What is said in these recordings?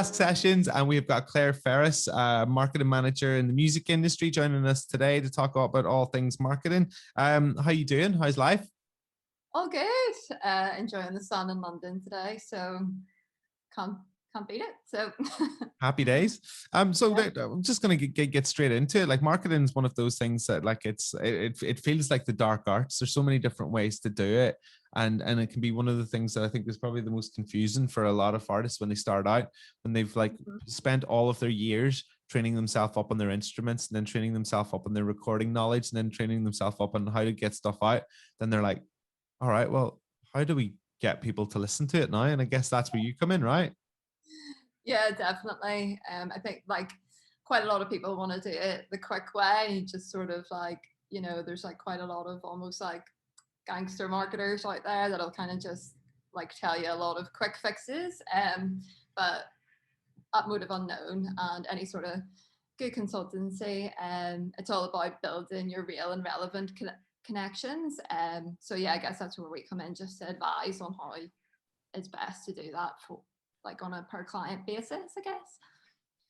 Ask Sessions, and we've got Clare Ferris, marketing manager in the music industry, joining us today to talk about all things marketing. How you doing? How's life? All good. Enjoying the sun in London today, so can't can't beat it. So Happy days. So yeah. I'm just gonna get straight into it. Like marketing is one of those things that like it feels like the dark arts. There's so many different ways to do it, and it can be one of the things that I think is probably the most confusing for a lot of artists when they start out, when they've like spent all of their years training themselves up on their instruments, and then training themselves up on their recording knowledge, and then training themselves up on how to get stuff out. Then they're like, all right, well, how do we get people to listen to it now? And I guess that's where you come in, right? Yeah, definitely. I think like quite a lot of people want to do it the quick way, just sort of like, there's like quite a lot of almost like gangster marketers out there that'll kind of just like tell you a lot of quick fixes. But at Motive Unknown and any sort of good consultancy, it's all about building your real and relevant connections. So yeah, I guess that's where we come in, just to advise on how it's best to do that for like on a per client basis, I guess.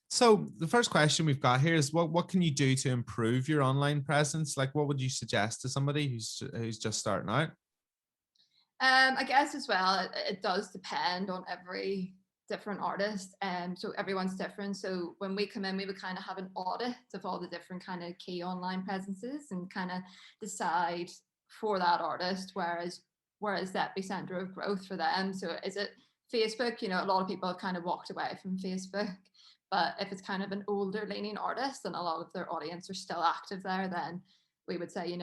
So the first question we've got here is what can you do to improve your online presence? Like what would you suggest to somebody who's just starting out? I guess as well, it does depend on every different artist. So everyone's different. So when we come in, we would kind of have an audit of all the different kind of key online presences and kind of decide for that artist whereas that epicenter of growth for them. So is it Facebook? A lot of people have kind of walked away from Facebook. But if it's kind of an older leaning artist and a lot of their audience are still active there, then we would say,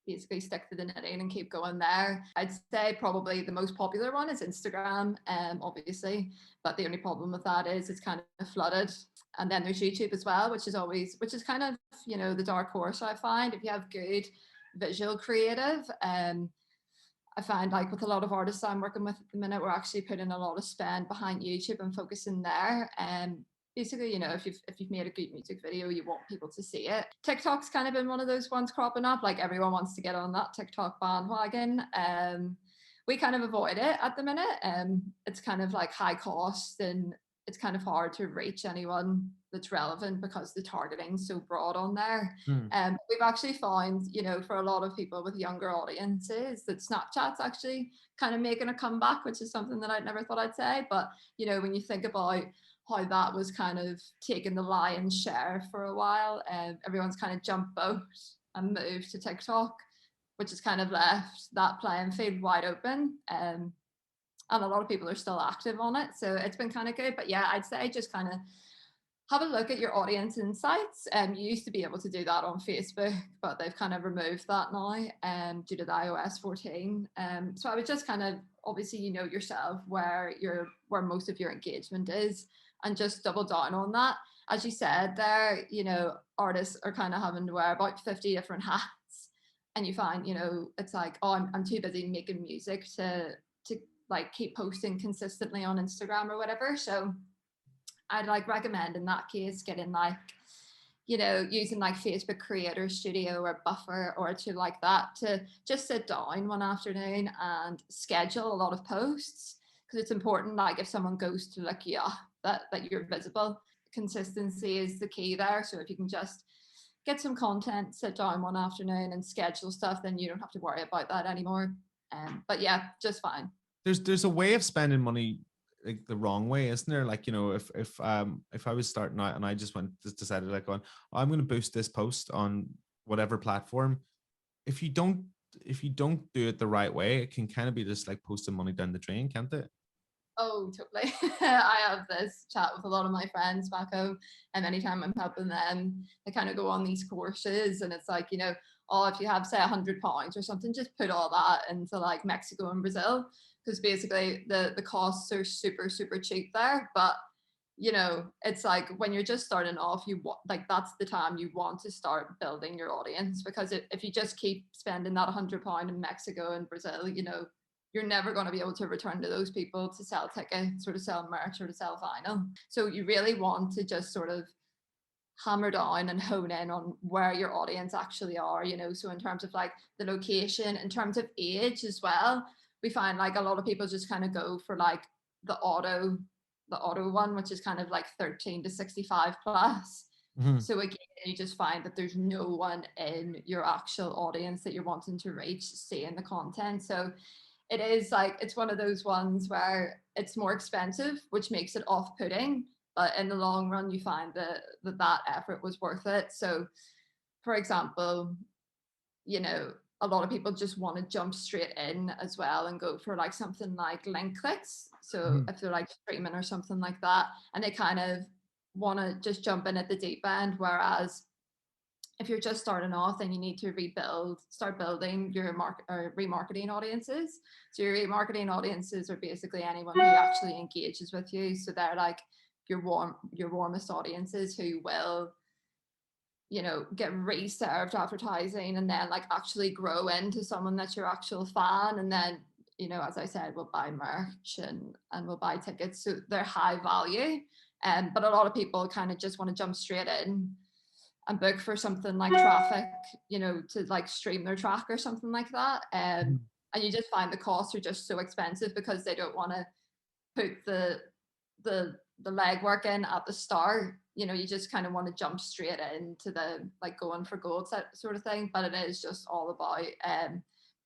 basically stick to the knitting and keep going there. I'd say probably the most popular one is Instagram, obviously, but the only problem with that is it's kind of flooded. And then there's YouTube as well, which is kind of, the dark horse. I find if you have good visual creative, I find like with a lot of artists I'm working with at the minute, we're actually putting a lot of spend behind YouTube and focusing there. Basically, if you've made a good music video, you want people to see it. TikTok's kind of been one of those ones cropping up. Like everyone wants to get on that TikTok bandwagon. We kind of avoid it at the minute. It's kind of like high cost and it's kind of hard to reach anyone that's relevant because the targeting's so broad on there. Hmm. We've actually found, for a lot of people with younger audiences, that Snapchat's actually kind of making a comeback, which is something that I'd never thought I'd say. But, when you think about how that was kind of taking the lion's share for a while, everyone's kind of jumped boat and moved to TikTok, which has kind of left that playing field wide open. And a lot of people are still active on it. So it's been kind of good. But yeah, I'd say just kind of have a look at your audience insights. You used to be able to do that on Facebook, but they've kind of removed that now due to the iOS 14. So I would just kind of, obviously, yourself where most of your engagement is and just double down on that. As you said there, artists are kind of having to wear about 50 different hats. And you find, it's like, oh, I'm too busy making music to like keep posting consistently on Instagram or whatever. So I'd like recommend in that case getting like, using like Facebook Creator Studio or Buffer or to like that to just sit down one afternoon and schedule a lot of posts, because it's important, like if someone goes to look you up, that you're visible. Consistency is the key there. So if you can just get some content, sit down one afternoon and schedule stuff, then you don't have to worry about that anymore. But yeah, just fine. There's a way of spending money like the wrong way, isn't there? Like, if I was starting out and I just decided like on, oh, I'm going to boost this post on whatever platform. If you don't do it the right way, it can kind of be just like posting money down the drain, can't it? Oh, totally. I have this chat with a lot of my friends back home, and anytime I'm helping them, they kind of go on these courses, and it's like, oh, if you have say £100 or something, just put all that into like Mexico and Brazil, because basically the costs are super super cheap there. But it's like when you're just starting off, like that's the time you want to start building your audience, because if you just keep spending that £100 in Mexico and Brazil, you're never going to be able to return to those people to sell tickets or to sell merch or to sell vinyl. So you really want to just sort of hammer down and hone in on where your audience actually are, So in terms of like the location, in terms of age as well, we find like a lot of people just kind of go for like the auto the auto one, which is kind of like 13 to 65 plus. Mhm. So again, you just find that there's no one in your actual audience that you're wanting to reach seeing the content. So it is like, it's one of those ones where it's more expensive, which makes it off-putting, but in the long run you find that effort was worth it. So for example, you know, a lot of people just want to jump straight in as well and go for like something like link clicks. So Mhm. if they're like streaming or something like that, and they kind of want to just jump in at the deep end, whereas if you're just starting off, then you need to start building your market or remarketing audiences. So your remarketing audiences are basically anyone who actually engages with you. So they're like your warmest audiences who will, you know, get reserved advertising and then like actually grow into someone that's your actual fan. And then, you know, as I said, will buy merch and will buy tickets. So they're high value. But a lot of people kind of just want to jump straight in and book for something like traffic, you know, to like stream their track or something like that. Mhm. And you just find the costs are just so expensive because they don't want to put the legwork in at the start. You know, you just kind of want to jump straight into the like going for gold sort of thing. But it is just all about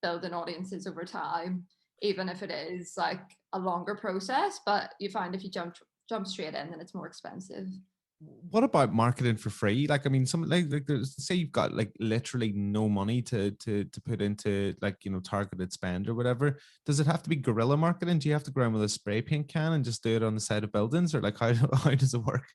building audiences over time, even if it is like a longer process. But you find if you jump straight in, then it's more expensive. What about marketing for free? Like, I mean, some like there's, say you've got like literally no money to put into like, you know, targeted spend or whatever. Does it have to be guerrilla marketing? Do you have to go around with a spray paint can and just do it on the side of buildings, or like how how does it work?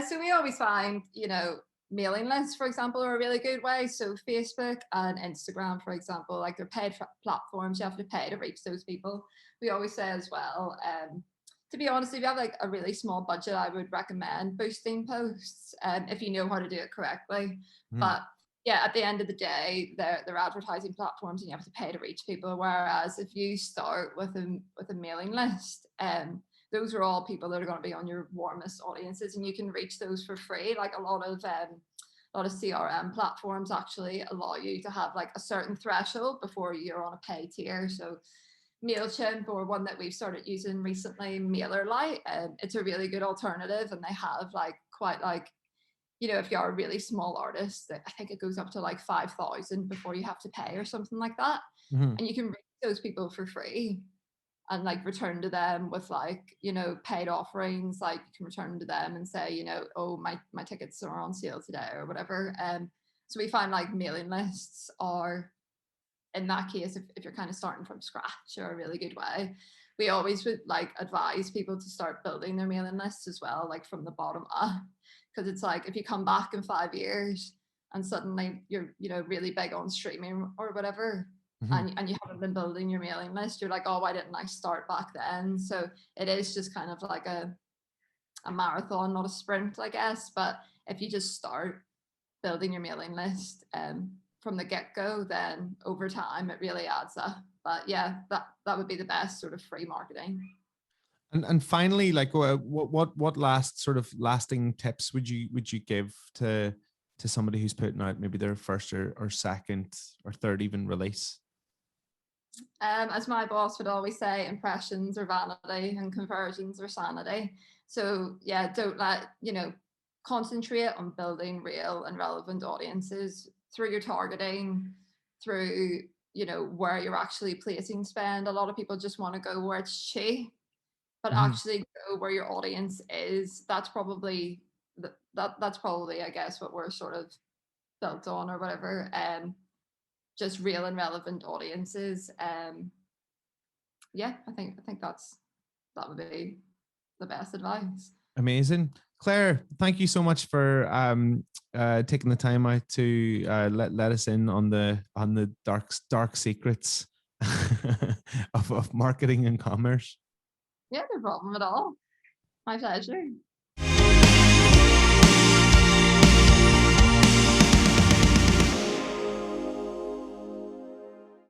So we always find, you know, mailing lists, for example, are a really good way. So Facebook and Instagram, for example, like they're paid platforms. You have to pay to reach those people. We always say as well, to be honest, if you have like a really small budget, I would recommend boosting posts if you know how to do it correctly. Mhm. But yeah, at the end of the day, they're advertising platforms and you have to pay to reach people. Whereas if you start with a mailing list, those are all people that are going to be on your warmest audiences, and you can reach those for free. Like a lot of CRM platforms actually allow you to have like a certain threshold before you're on a pay tier. So MailChimp, or one that we've started using recently, MailerLite, it's a really good alternative, and they have like quite like, you know, if you're a really small artist, I think it goes up to like 5,000 before you have to pay or something like that, Mhm. and you can reach those people for free and like return to them with like, you know, paid offerings. Like you can return to them and say, you know, oh, my tickets are on sale today or whatever. So we find like mailing lists are, in that case, if you're kind of starting from scratch, are a really good way. We always would like advise people to start building their mailing lists as well, like from the bottom up, because it's like if you come back in 5 years and suddenly you're, you know, really big on streaming or whatever, Mhm. and you haven't been building your mailing list, you're like, oh, why didn't I start back then? So it is just kind of like a marathon, not a sprint, I guess. But if you just start building your mailing list from the get-go, then over time it really adds up. But yeah, that would be the best sort of free marketing. And finally, like what last sort of lasting tips would you give to somebody who's putting out maybe their first or second or third even release? As my boss would always say, impressions are vanity and conversions are sanity. So yeah, don't let, you know, concentrate on building real and relevant audiences through your targeting, through, you know, where you're actually placing spend. A lot of people just want to go where it's cheap, but Mhm. actually go where your audience is. That's probably, I guess, what we're sort of built on or whatever. Just real and relevant audiences. Yeah, I think that would be the best advice. Amazing. Claire, thank you so much for taking the time out to let us in on the dark secrets of marketing and commerce. Yeah, no problem at all. My pleasure.